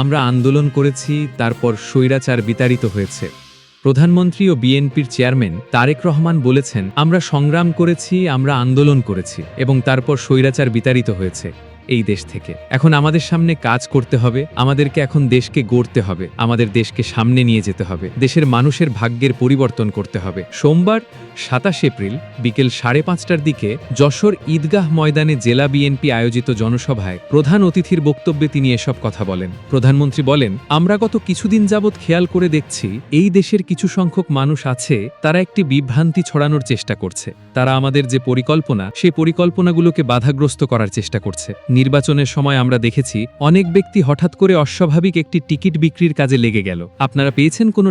আমরা আন্দোলন করেছি, তারপর স্বৈরাচার বিতাড়িত হয়েছে। প্রধানমন্ত্রী ও বিএনপির চেয়ারম্যান তারেক রহমান বলেছেন, আমরা সংগ্রাম করেছি, আমরা আন্দোলন করেছি এবং তারপর স্বৈরাচার বিতাড়িত হয়েছে এই দেশ থেকে। এখন আমাদের সামনে কাজ করতে হবে, আমাদেরকে এখন দেশকে গড়তে হবে, আমাদের দেশকে সামনে নিয়ে যেতে হবে, দেশের মানুষের ভাগ্যের পরিবর্তন করতে হবে। সোমবার ২৭ এপ্রিল বিকেল ৫:৩০টার দিকে যশোর ঈদগাহ ময়দানে জেলা বিএনপি আয়োজিত জনসভায় প্রধান অতিথির বক্তব্যে তিনি এসব কথা বলেন। প্রধানমন্ত্রী বলেন, আমরা গত কিছুদিন যাবৎ খেয়াল করে দেখছি এই দেশের কিছু সংখ্যক মানুষ আছে, তারা একটি বিভ্রান্তি ছড়ানোর চেষ্টা করছে। তারা আমাদের যে পরিকল্পনা, সেই পরিকল্পনাগুলোকে বাধাগ্রস্ত করার চেষ্টা করছে। নির্বাচনের সময় আমরা দেখেছি অনেক ব্যক্তি হঠাৎ করে অস্বাভাবিক একটি টিকিট বিক্রির কাজে লেগে গেল। আপনারা পেয়েছেন কোনো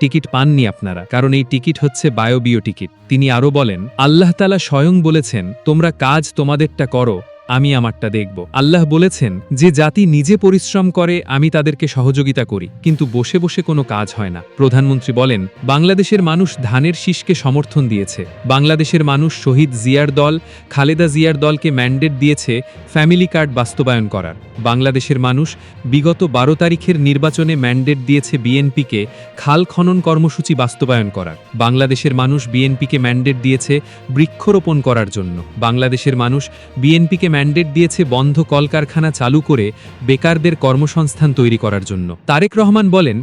টিকিট পাননি আপনারা, কারণ এই টিকিট হচ্ছে বায়বীয় টিকিট। তিনি আরও বলেন, আল্লাহ তাআলা স্বয়ং বলেছেন, তোমরা কাজ তোমাদেরটা করো, আমি আমারটা দেখব। আল্লাহ বলেছেন, যে জাতি নিজে পরিশ্রম করে আমি তাদেরকে সহযোগিতা করি, কিন্তু বসে বসে কোনো কাজ হয় না। প্রধানমন্ত্রী বলেন, বাংলাদেশের মানুষ ধানের শীষকে সমর্থন দিয়েছে। বাংলাদেশের মানুষ শহীদ জিয়ার দল, খালেদা জিয়ার দলকে ম্যান্ডেট দিয়েছে ফ্যামিলি কার্ড বাস্তবায়ন করার। বাংলাদেশের মানুষ বিগত ১২ তারিখের নির্বাচনে ম্যান্ডেট দিয়েছে বিএনপিকে খাল খনন কর্মসূচি বাস্তবায়ন করার। বাংলাদেশের মানুষ বিএনপিকে ম্যান্ডেট দিয়েছে বৃক্ষরোপণ করার জন্য। বাংলাদেশের মানুষ বিএনপিকে ম্যান্ডেট দিয়েছে বন্ধ কলকারখানা চালু করে বেকারদের কর্মসংস্থান তৈরি করার জন্য। তারেক রহমান বলেন,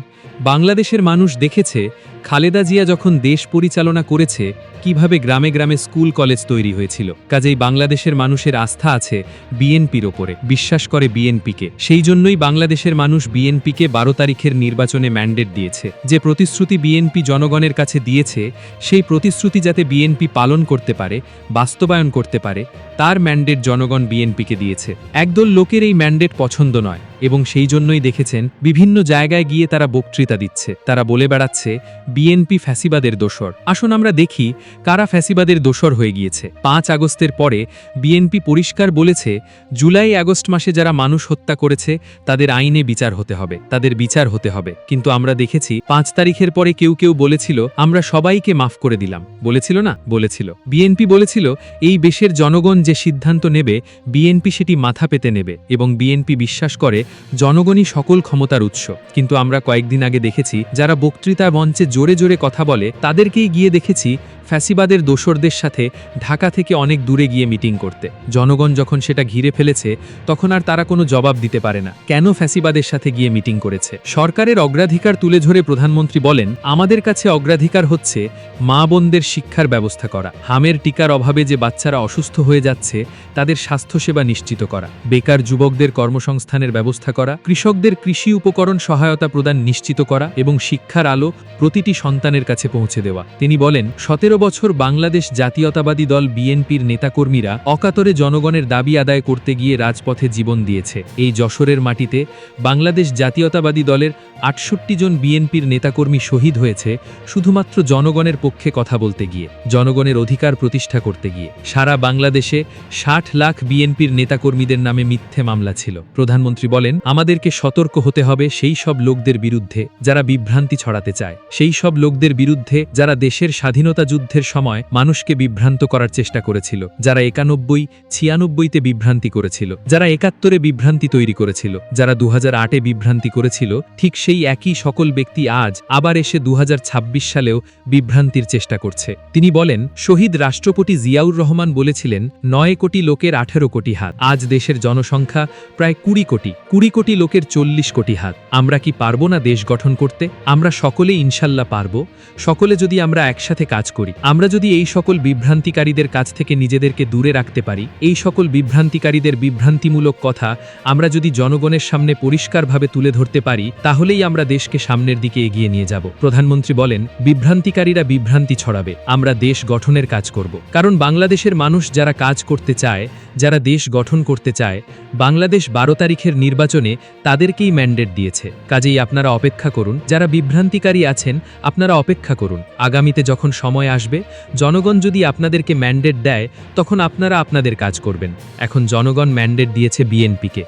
বাংলাদেশের মানুষ দেখেছে খালেদা জিয়া যখন দেশ পরিচালনা করেছে কিভাবে গ্রামে গ্রামে স্কুল কলেজ তৈরি হয়েছিল। কাজেই বাংলাদেশের মানুষের আস্থা আছে বিএনপির ওপরে, বিশ্বাস করে বিএনপিকে। সেই জন্যই বাংলাদেশের মানুষ বিএনপিকে ১২ তারিখের নির্বাচনে ম্যান্ডেট দিয়েছে। যে প্রতিশ্রুতি বিএনপি জনগণের কাছে দিয়েছে, সেই প্রতিশ্রুতি যাতে বিএনপি পালন করতে পারে, বাস্তবায়ন করতে পারে, তার ম্যান্ডেট জনগণ বিএনপিকে দিয়েছে। একদল লোকের এই ম্যান্ডেট পছন্দ নয় এবং সেই জন্যই দেখেছেন বিভিন্ন জায়গায় গিয়ে তারা বক্তৃতা দিচ্ছে। তারা বলে বেড়াচ্ছে বিএনপি ফ্যাসিবাদের দোসর। আসুন আমরা দেখি কারা ফ্যাসিবাদের দোসর হয়ে গিয়েছে। ৫ আগস্টের পরে বিএনপি পরিষ্কার বলেছে, জুলাই আগস্ট মাসে যারা মানুষ হত্যা করেছে তাদের আইনে বিচার হতে হবে, তাদের বিচার হতে হবে। কিন্তু আমরা দেখেছি ৫ তারিখের পরে কেউ কেউ বলেছিল আমরা সবাইকে মাফ করে দিলাম। বলেছিল না? বলেছিল। বিএনপি বলেছিল এই দেশের জনগণ যে সিদ্ধান্ত নেবে বিএনপি সেটি মাথা পেতে নেবে এবং বিএনপি বিশ্বাস করে জনগণই সকল ক্ষমতার উৎস। কিন্তু আমরা কয়েকদিন আগে দেখেছি যারা বক্তৃতা মঞ্চে জোরে জোরে কথা বলে তাদেরকেই গিয়ে দেখেছি ফ্যাসিবাদের দোসরদের সাথে ঢাকা থেকে অনেক দূরে গিয়ে মিটিং করতে। জনগণ যখন সেটা ঘিরে ফেলেছে তখন আর তারা কোনো জবাব দিতে পারে না কেন ফ্যাসিবাদের সাথে গিয়ে মিটিং করেছে। সরকারের অগ্রাধিকার তুলে ধরে প্রধানমন্ত্রী বলেন, আমাদের কাছে অগ্রাধিকার হচ্ছে মা বোনদের শিক্ষার ব্যবস্থা করা, হামের টিকার অভাবে যে বাচ্চারা অসুস্থ হয়ে যাচ্ছে তাদের স্বাস্থ্যসেবা নিশ্চিত করা, বেকার যুবকদের কর্মসংস্থানের ব্যবস্থা করা, কৃষকদের কৃষি উপকরণ সহায়তা প্রদান নিশ্চিত করা এবং শিক্ষার আলো প্রতিটি সন্তানের কাছে পৌঁছে দেওয়া। তিনি বলেন, ১৭ বছর বাংলাদেশ জাতীয়তাবাদী দল বিএনপির নেতাকর্মীরা অকাতরে জনগণের দাবি আদায় করতে গিয়ে রাজপথে জীবন দিয়েছে। এই যশোরের মাটিতে বাংলাদেশ জাতীয়তাবাদী দলের ৬৮ জন বিএনপির নেতাকর্মী শহীদ হয়েছে শুধুমাত্র জনগণের পক্ষে কথা বলতে গিয়ে, জনগণের অধিকার প্রতিষ্ঠা করতে গিয়ে। সারা বাংলাদেশে ৬০ লাখ বিএনপির নেতাকর্মীদের নামে মিথ্যে মামলা ছিল। প্রধানমন্ত্রী বলেন, আমাদেরকে সতর্ক হতে হবে সেই সব লোকদের বিরুদ্ধে যারা বিভ্রান্তি ছড়াতে চায়, সেই সব লোকদের বিরুদ্ধে যারা দেশের স্বাধীনতা যুদ্ধের সময় মানুষকে বিভ্রান্ত করার চেষ্টা করেছিল, যারা ৯১, ৯৬-তে বিভ্রান্তি করেছিল, যারা ৭১-এ বিভ্রান্তি তৈরি করেছিল, যারা ২০০৮-এ বিভ্রান্তি করেছিল, ঠিক সেই একই সকল ব্যক্তি আজ আবার এসে ২০২৬ সালেও বিভ্রান্তির চেষ্টা করছে। তিনি বলেন, শহীদ রাষ্ট্রপতি জিয়াউর রহমান বলেছিলেন ৯ কোটি লোকের ১৮ কোটি হাত। আজ দেশের জনসংখ্যা প্রায় ২০ কোটি। ২০ কোটি লোকের ৪০ কোটি হাত। আমরা কি পারবো না দেশ গঠন করতে? আমরা সকলে ইনশাল্লাহ পারবো। সকলে যদি আমরা একসাথে কাজ করি, আমরা যদি এই সকল বিভ্রান্তিকারীদের কাছ থেকে নিজেদেরকে দূরে রাখতে পারি, এই সকল বিভ্রান্তিকারীদের বিভ্রান্তিমূলক কথা আমরা যদি জনগণের সামনে পরিষ্কারভাবে তুলে ধরতে পারি, তাহলেই আমরা দেশকে সামনের দিকে এগিয়ে নিয়ে যাব। প্রধানমন্ত্রী বলেন, বিভ্রান্তিকারীরা বিভ্রান্তি ছড়াবে, আমরা দেশ গঠনের কাজ করব। কারণ বাংলাদেশের মানুষ যারা কাজ করতে চায়, যারা দেশ গঠন করতে চায়, বাংলাদেশ ১২ তারিখের নির্বাচনে তাদেরকেই ম্যান্ডেট দিয়েছে। কাজেই আপনারা অপেক্ষা করুন, যারা বিভ্রান্তিকারী আছেন আপনারা অপেক্ষা করুন। আগামীতে যখন সময় আসবে, জনগণ যদি আপনাদেরকে ম্যান্ডেট দেয় তখন আপনারা আপনাদের কাজ করবেন। এখন জনগণ ম্যান্ডেট দিয়েছে বিএনপিকে।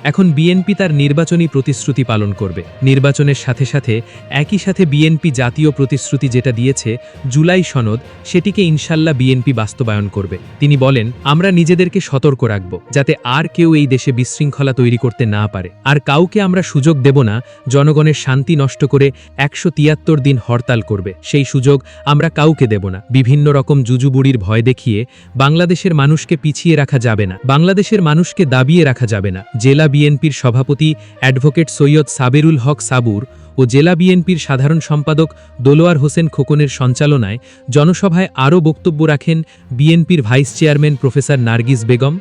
এখন বিএনপি তার নির্বাচনী প্রতিশ্রুতি পালন করবে। নির্বাচনের সাথে সাথে একই সাথে বিএনপি জাতীয় প্রতিশ্রুতি যেটা দিয়েছে জুলাই সনদ, সেটিকে ইনশাল্লাহ বিএনপি বাস্তবায়ন করবে। তিনি বলেন, আমরা নিজেদেরকে সতর্ক রাখব যাতে আর কেউ এই দেশে বিশৃঙ্খলা তৈরি করতে না পারে, আর কাউকে আমরা সুযোগ দেব না জনগণের শান্তি নষ্ট করে 173 দিন হরতাল করবে। সেই সুযোগ আমরা কাউকে দেব না। বিভিন্ন রকম জুজুবুড়ির ভয় দেখিয়ে বাংলাদেশের মানুষকে পিছিয়ে রাখা যাবে না, বাংলাদেশের মানুষকে দাবিয়ে রাখা যাবে না। জেলা বিএনপির সভাপতি অ্যাডভোকেট সৈয়দ সাবেরুল হক সাবুর ও জেলা বিএনপির সাধারণ সম্পাদক দোলোয়ার হোসেন খোকনের সঞ্চালনায় জনসভায় আরও বক্তব্য রাখেন বিএনপির vice chairman professor Nargis Begum,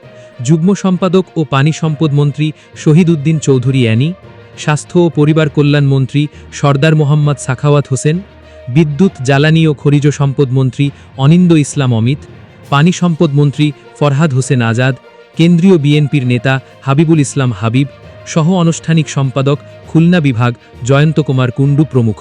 যুগ্ম সম্পাদক ও পানি সম্পদ মন্ত্রী শহীদ উদ্দিন চৌধুরী অ্যানি, স্বাস্থ্য ও পরিবার কল্যাণ মন্ত্রী সর্দার মোহাম্মদ সাখাওয়াত হোসেন, বিদ্যুৎ জ্বালানি ও খনিজ সম্পদ মন্ত্রী অনিন্দ ইসলাম অমিত, পানি সম্পদ মন্ত্রী ফরহাদ হোসেন আজাদ, কেন্দ্রীয় বিএনপির নেতা হাবিবুল ইসলাম হাবিব, সহ আনুষ্ঠানিক সম্পাদক খুলনা বিভাগ জয়ন্ত কুমার কুণ্ডু প্রমুখ।